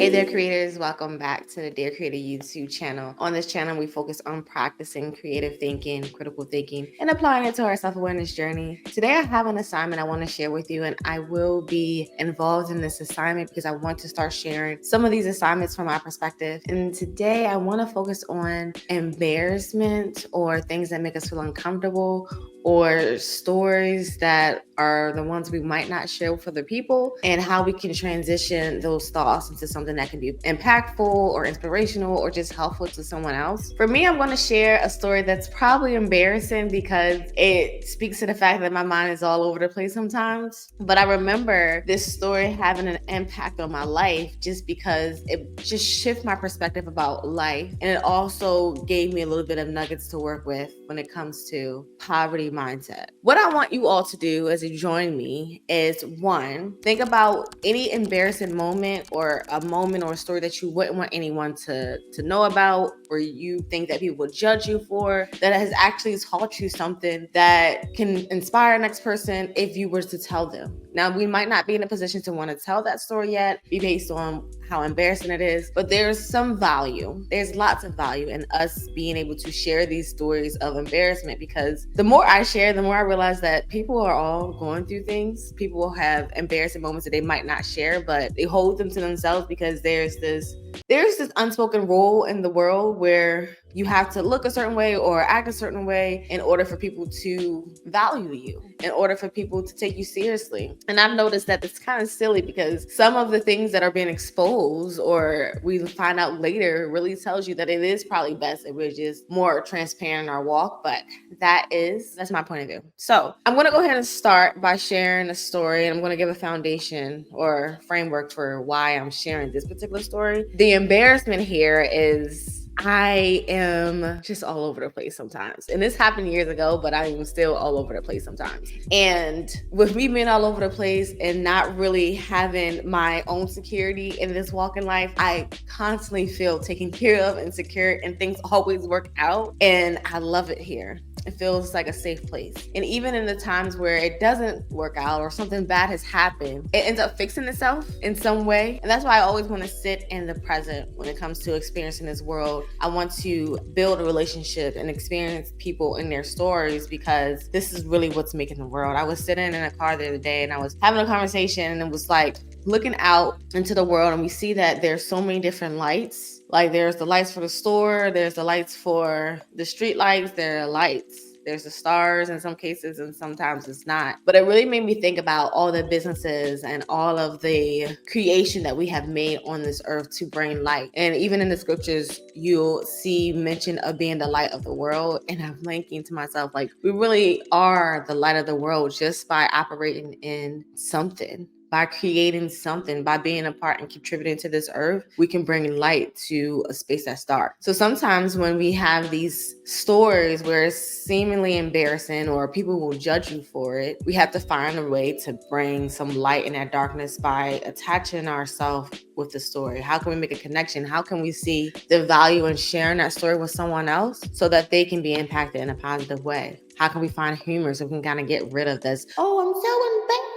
Hey there, creators. Welcome back to the Dear Creator YouTube channel. On this channel, we focus on practicing creative thinking, critical thinking, and applying it to our self-awareness journey. Today, I have an assignment I want to share with you, and I will be involved in this assignment because I want to start sharing some of these assignments from my perspective. And today, I want to focus on embarrassment or things that make us feel uncomfortable, or stories that are the ones we might not share with other people, and how we can transition those thoughts into something that can be impactful or inspirational or just helpful to someone else. For me, I'm going to share a story that's probably embarrassing because it speaks to the fact that my mind is all over the place sometimes. But I remember this story having an impact on my life just because it just shifted my perspective about life. And it also gave me a little bit of nuggets to work with when it comes to poverty mindset. What I want you all to do as you join me is, one, think about any embarrassing moment or a moment or a story that you wouldn't want anyone to know about, or you think that people would judge you for, that has actually taught you something that can inspire the next person if you were to tell them. Now, we might not be in a position to want to tell that story yet, be based on how embarrassing it is, but there's some value. There's lots of value in us being able to share these stories of embarrassment, because the more I share, the more I realize that people are all going through things. People will have embarrassing moments that they might not share, but they hold them to themselves because there's this unspoken rule in the world where you have to look a certain way or act a certain way in order for people to value you, in order for people to take you seriously. And I've noticed that it's kind of silly because some of the things that are being exposed or we find out later really tells you that it is probably best if we're just more transparent in our walk. But that's my point of view. So I'm going to go ahead and start by sharing a story, and I'm going to give a foundation or framework for why I'm sharing this particular story. The embarrassment here is I am just all over the place sometimes. And this happened years ago, but I am still all over the place sometimes. And with me being all over the place and not really having my own security in this walk in life, I constantly feel taken care of and secure, and things always work out. And I love it here. It feels like a safe place. And even in the times where it doesn't work out or something bad has happened, it ends up fixing itself in some way. And that's why I always want to sit in the present when it comes to experiencing this world. I want to build a relationship and experience people in their stories, because this is really what's making the world. I was sitting in a car the other day and I was having a conversation, and it was like looking out into the world, and we see that there's so many different lights. Like there's the lights for the store, there's the lights for the street lights, there are lights. There's the stars in some cases, and sometimes it's not. But it really made me think about all the businesses and all of the creation that we have made on this earth to bring light. And even in the scriptures, you'll see mention of being the light of the world. And I'm thinking to myself, like, we really are the light of the world just by operating in something. By creating something, by being a part and contributing to this earth, we can bring light to a space that's dark. So sometimes when we have these stories where it's seemingly embarrassing or people will judge you for it, we have to find a way to bring some light in that darkness by attaching ourselves with the story. How can we make a connection? How can we see the value in sharing that story with someone else so that they can be impacted in a positive way? How can we find humor so we can kind of get rid of this, oh, I'm so embarrassed,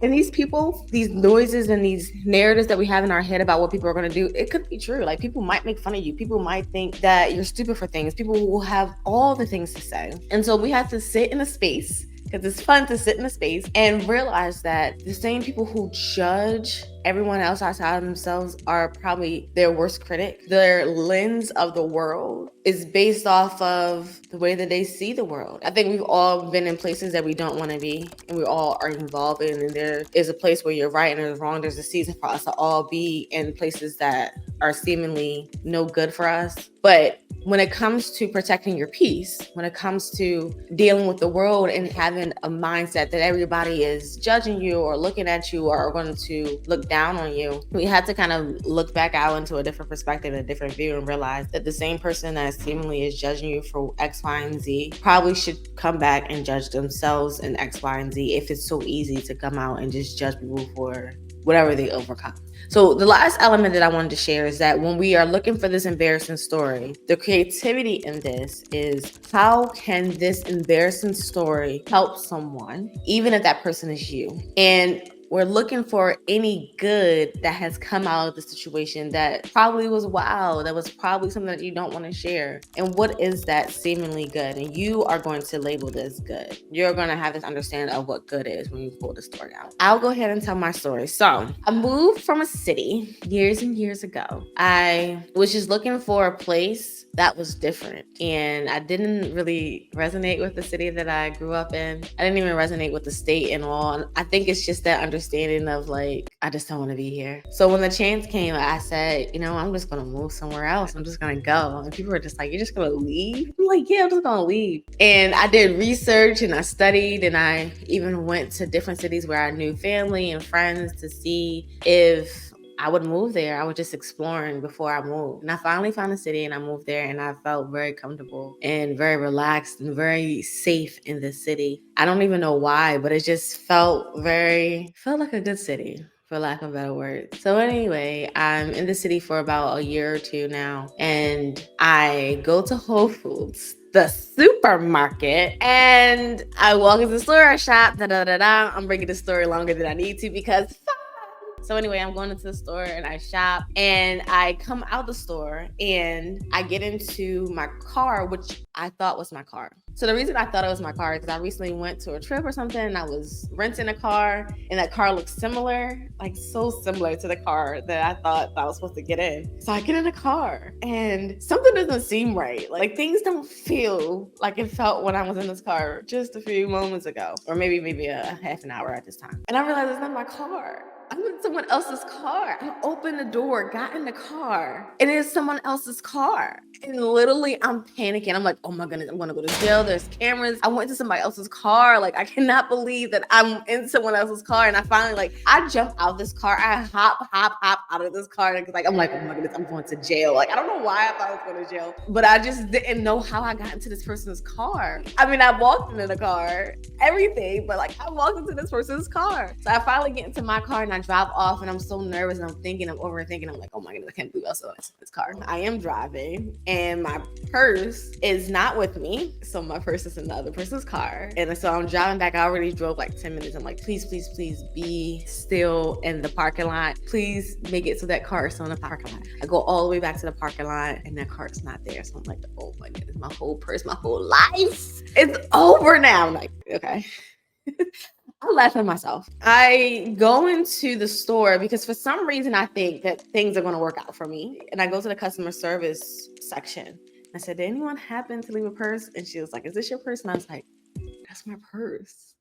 and these people, these noises and these narratives that we have in our head about what people are going to do, it could be true. Like, people might make fun of you. People might think that you're stupid for things. People will have all the things to say. And so we have to sit in a space, because it's fun to sit in a space and realize that the same people who judge everyone else outside of themselves are probably their worst critic. Their lens of the world is based off of the way that they see the world. I think we've all been in places that we don't want to be, and we all are involved in, and there is a place where you're right and there's wrong. There's a season for us to all be in places that are seemingly no good for us. But when it comes to protecting your peace, when it comes to dealing with the world and having a mindset that everybody is judging you or looking at you or are going to look down on you, we have to kind of look back out into a different perspective, a different view, and realize that the same person that seemingly is judging you for X, Y, and Z probably should come back and judge themselves in X, Y, and Z, if it's so easy to come out and just judge people for whatever they overcome. So the last element that I wanted to share is that when we are looking for this embarrassing story, the creativity in this is, how can this embarrassing story help someone, even if that person is you? And we're looking for any good that has come out of the situation that probably was wild, that was probably something that you don't want to share. And what is that seemingly good? And you are going to label this good. You're going to have this understanding of what good is when you pull the story out. I'll go ahead and tell my story. So I moved from a city years and years ago. I was just looking for a place that was different. And I didn't really resonate with the city that I grew up in. I didn't even resonate with the state and all. And I think it's just that understanding of like, I just don't want to be here. So when the chance came, I said, I'm just going to move somewhere else. I'm just going to go. And people were just like, you're just going to leave? I'm like, yeah, I'm just going to leave. And I did research and I studied and I even went to different cities where I knew family and friends to see if I would move there. I was just exploring before I moved. And I finally found a city and I moved there and I felt very comfortable and very relaxed and very safe in this city. I don't even know why, but it just felt like a good city, for lack of a better word. So anyway, I'm in the city for about a year or two now and I go to Whole Foods, the supermarket, and I walk into the store, I shop, I'm bringing the story longer than I need to because so anyway, I'm going into the store and I shop and I come out the store and I get into my car, which I thought was my car. So the reason I thought it was my car is because I recently went to a trip or something and I was renting a car and that car looked similar, like so similar to the car that I thought I was supposed to get in. So I get in the car and something doesn't seem right. Like things don't feel like it felt when I was in this car just a few moments ago, or maybe a half an hour at this time. And I realized it's not my car. I'm in someone else's car. I opened the door, got in the car, and it's someone else's car. And literally, I'm panicking. I'm like, oh my goodness, I'm gonna go to jail. There's cameras. I went to somebody else's car. Like, I cannot believe that I'm in someone else's car. And I finally, I jump out this car. I hop out of this car. Because I'm like, oh my goodness, I'm going to jail. Like, I don't know why I thought I was going to jail, but I just didn't know how I got into this person's car. I mean, I walked into the car, everything, but like, I walked into this person's car. So I finally get into my car and I drive off and I'm so nervous and I'm overthinking. I'm like, oh my goodness, I can't believe I was in this car. I am driving and my purse is not with me. So my purse is in the other person's car. And so I'm driving back. I already drove like 10 minutes. I'm like, please be still in the parking lot. Please make it so that car is still in the parking lot. I go all the way back to the parking lot and that car's not there. So I'm like, oh my goodness, my whole purse, my whole life, it's over now. I'm like, okay. I laugh at myself. I go into the store because for some reason I think that things are going to work out for me. And I go to the customer service section. I said, did anyone happen to leave a purse? And she was like, is this your purse? And I was like, that's my purse.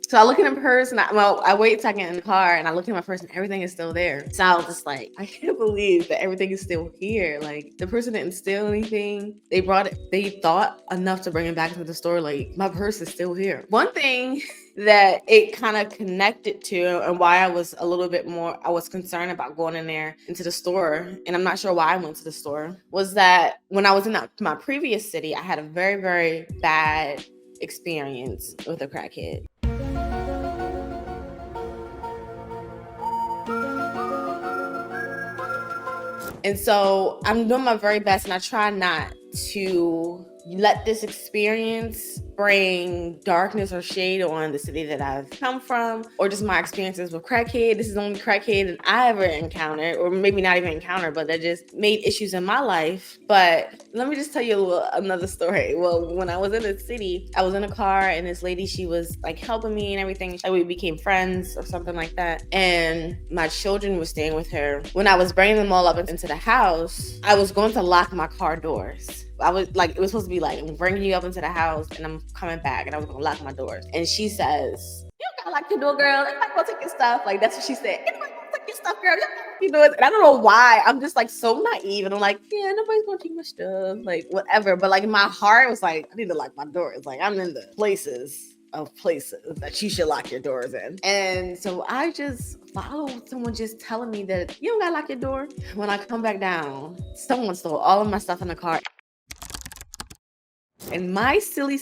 So I look in the purse and I wait a second in the car and I look at my purse and everything is still there. So I was just like, I can't believe that everything is still here. Like the person didn't steal anything. They brought it, they thought enough to bring it back to the store. Like my purse is still here. One thing that it kind of connected to and why I was I was concerned about going in there into the store. And I'm not sure why I went to the store was that when I was in my previous city, I had a very, very bad experience with a crackhead. And so I'm doing my very best and I try not to let this experience bring darkness or shade on the city that I've come from or just my experiences with crackhead. This is the only crackhead that I ever encountered, or maybe not even encountered, but that just made issues in my life. But let me just tell you another story. Well, when I was in the city, I was in a car and this lady, she was like helping me and everything. We became friends or something like that. And my children were staying with her. When I was bringing them all up into the house, I was going to lock my car doors. I was like, it was supposed to be like, I'm bringing you up into the house and I'm coming back and I was gonna lock my doors. And she says, you don't gotta lock your door, girl. Anybody gonna take your stuff? Like, that's what she said. Anybody gonna take your stuff, girl? You know, and I don't know why. I'm just like so naive. And I'm like, yeah, nobody's gonna take my stuff. Like, whatever. But like, my heart was like, I need to lock my doors. Like, I'm in the places that you should lock your doors in. And so I just followed someone just telling me that you don't gotta lock your door. When I come back down, someone stole all of my stuff in the car. And my silly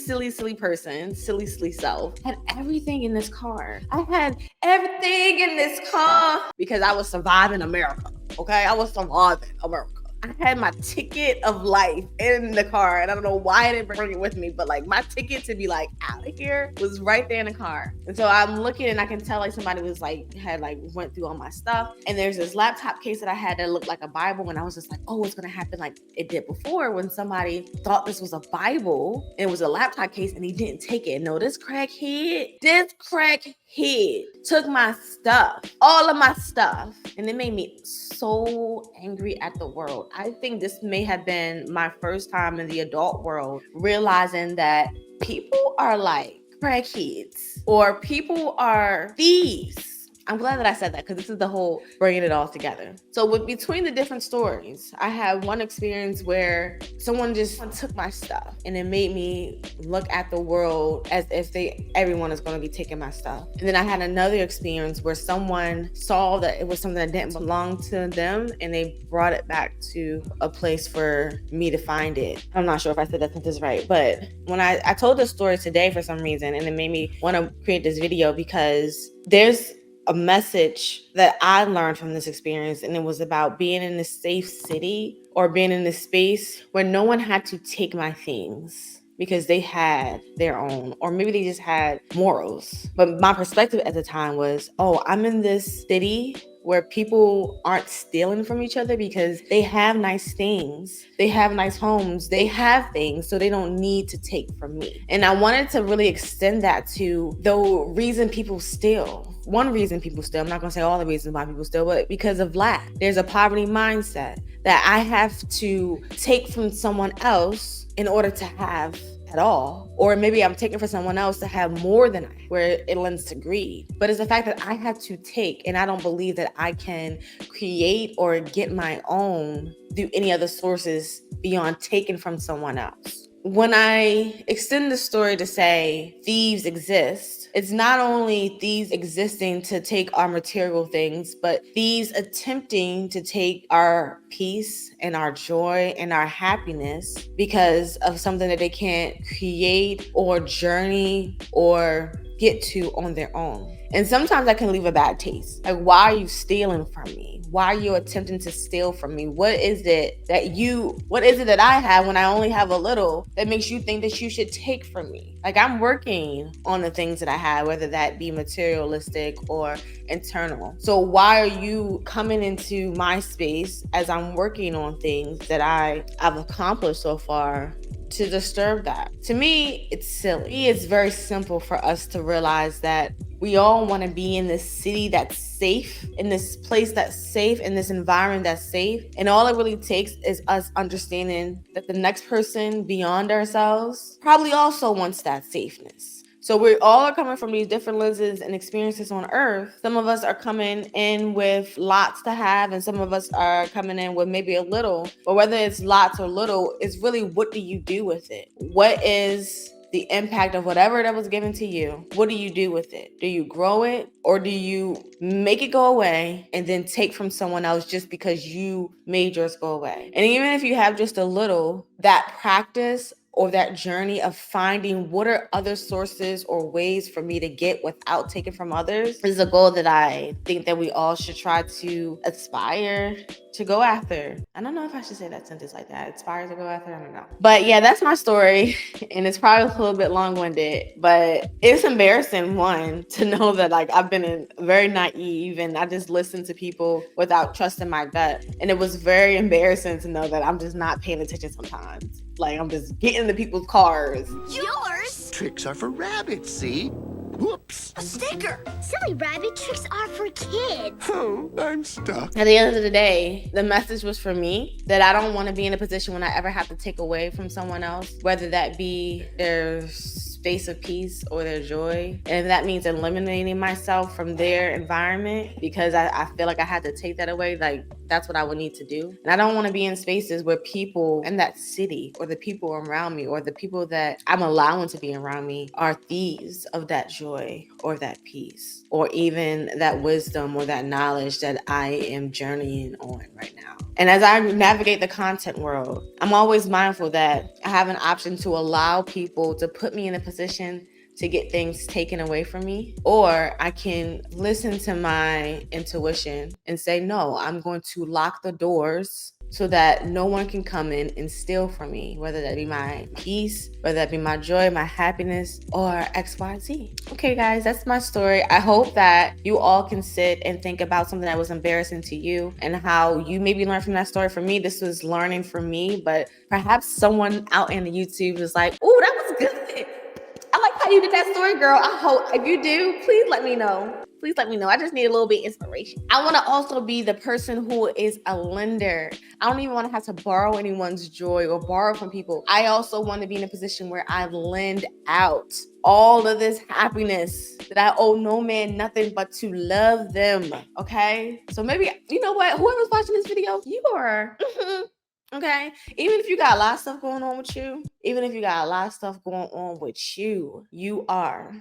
person, silly self, had everything in this car. I had everything in this car because I was surviving America, okay? I was surviving America. I had my ticket of life in the car, and I don't know why I didn't bring it with me, but like my ticket to be like out of here was right there in the car. And so I'm looking, and I can tell like somebody was like had like went through all my stuff. And there's this laptop case that I had that looked like a Bible, and I was just like, oh, it's gonna happen like it did before when somebody thought this was a Bible and it was a laptop case, and he didn't take it. No, this crackhead took my stuff, all of my stuff, and it made me so angry at the world. I think this may have been my first time in the adult world realizing that people are like crackheads or people are thieves. I'm glad that I said that because this is the whole bringing it all together. So between the different stories, I had one experience where someone just took my stuff, and it made me look at the world as if everyone is going to be taking my stuff. And then I had another experience where someone saw that it was something that didn't belong to them, and they brought it back to a place for me to find it. I'm not sure if I said that sentence right, but when I told this story today for some reason, and it made me want to create this video because there's a message that I learned from this experience, and it was about being in a safe city or being in a space where no one had to take my things because they had their own, or maybe they just had morals. But my perspective at the time was, oh, I'm in this city where people aren't stealing from each other because they have nice things. They have nice homes. They have things, so they don't need to take from me. And I wanted to really extend that to the reason people steal. One reason people steal, I'm not gonna say all the reasons why people steal, but because of lack. There's a poverty mindset that I have to take from someone else in order to have at all. Or maybe I'm taking for someone else to have more than I, where it lends to greed. But it's the fact that I have to take, and I don't believe that I can create or get my own through any other sources beyond taking from someone else. When I extend the story to say thieves exist, it's not only thieves existing to take our material things, but thieves attempting to take our peace and our joy and our happiness because of something that they can't create or journey or get to on their own. And sometimes that can leave a bad taste. Like, why are you stealing from me? Why are you attempting to steal from me? What is it that I have when I only have a little that makes you think that you should take from me? Like, I'm working on the things that I have, whether that be materialistic or internal. So why are you coming into my space as I'm working on things that I've accomplished so far to disturb that? To me, it's silly. It's very simple for us to realize that we all want to be in this city that's safe, in this place that's safe, in this environment that's safe. And all it really takes is us understanding that the next person beyond ourselves probably also wants that safeness. So we all are coming from these different lenses and experiences on earth. Some of us are coming in with lots to have, and some of us are coming in with maybe a little. But whether it's lots or little, it's really, what do you do with it? What is the impact of whatever that was given to you? What do you do with it? Do you grow it, or do you make it go away and then take from someone else just because you made yours go away? And even if you have just a little, that practice or that journey of finding what are other sources or ways for me to get without taking from others is a goal that I think that we all should try to aspire to go after. I don't know if I should say that sentence like that. Aspire to go after, I don't know. But yeah, that's my story. And it's probably a little bit long-winded, but it's embarrassing, one, to know that like I've been very naive and I just listened to people without trusting my gut. And it was very embarrassing to know that I'm just not paying attention sometimes. Like, I'm just getting into people's cars. Yours? Tricks are for rabbits, see? Whoops. A sticker. Silly rabbit, tricks are for kids. Oh, I'm stuck. At the end of the day, the message was for me that I don't want to be in a position when I ever have to take away from someone else, whether that be their space of peace or their joy. And if that means eliminating myself from their environment because I feel like I had to take that away, like that's what I would need to do. And I don't want to be in spaces where people in that city or the people around me or the people that I'm allowing to be around me are thieves of that joy or that peace or even that wisdom or that knowledge that I am journeying on right now. And as I navigate the content world, I'm always mindful that I have an option to allow people to put me in a position to get things taken away from me, or I can listen to my intuition and say, no, I'm going to lock the doors so that no one can come in and steal from me, whether that be my peace, whether that be my joy, my happiness, or XYZ. Okay, guys, that's my story. I hope that you all can sit and think about something that was embarrassing to you and how you maybe learned from that story. For me, this was learning for me, but perhaps someone out in the YouTube was like, "Oh, that was good. I like how you did that story, girl." I hope if you do, please let me know. Please let me know. I just need a little bit of inspiration. I want to also be the person who is a lender. I don't even want to have to borrow anyone's joy or borrow from people. I also want to be in a position where I lend out all of this happiness that I owe no man nothing but to love them. Okay? So maybe, you know what? Whoever's watching this video, you are. Okay, even if you got a lot of stuff going on with you, you are.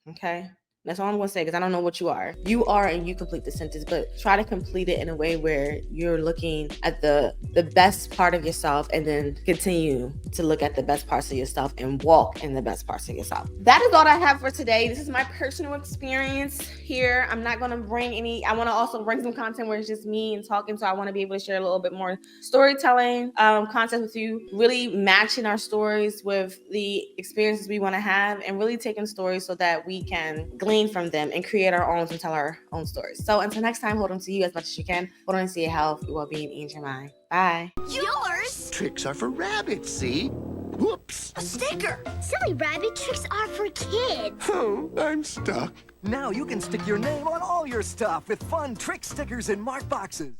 Okay, that's all I'm gonna say because I don't know what you are. You are, and you complete the sentence, but try to complete it in a way where you're looking at the best part of yourself, and then continue to look at the best parts of yourself and walk in the best parts of yourself. That is all I have for today. This is my personal experience here. I'm not gonna bring any. I want to also bring some content where it's just me and talking, so I want to be able to share a little bit more storytelling content with you, really matching our stories with the experiences we want to have, and really taking stories so that we can glean from them and create our own and tell our own stories. So until next time, hold on to you as much as you can. Hold on to your health, your well-being, and your mind. Bye. Yours? Tricks are for rabbits, see? Whoops. A sticker. Silly rabbit tricks are for kids. Oh, I'm stuck. Now you can stick your name on all your stuff with fun trick stickers and mark boxes.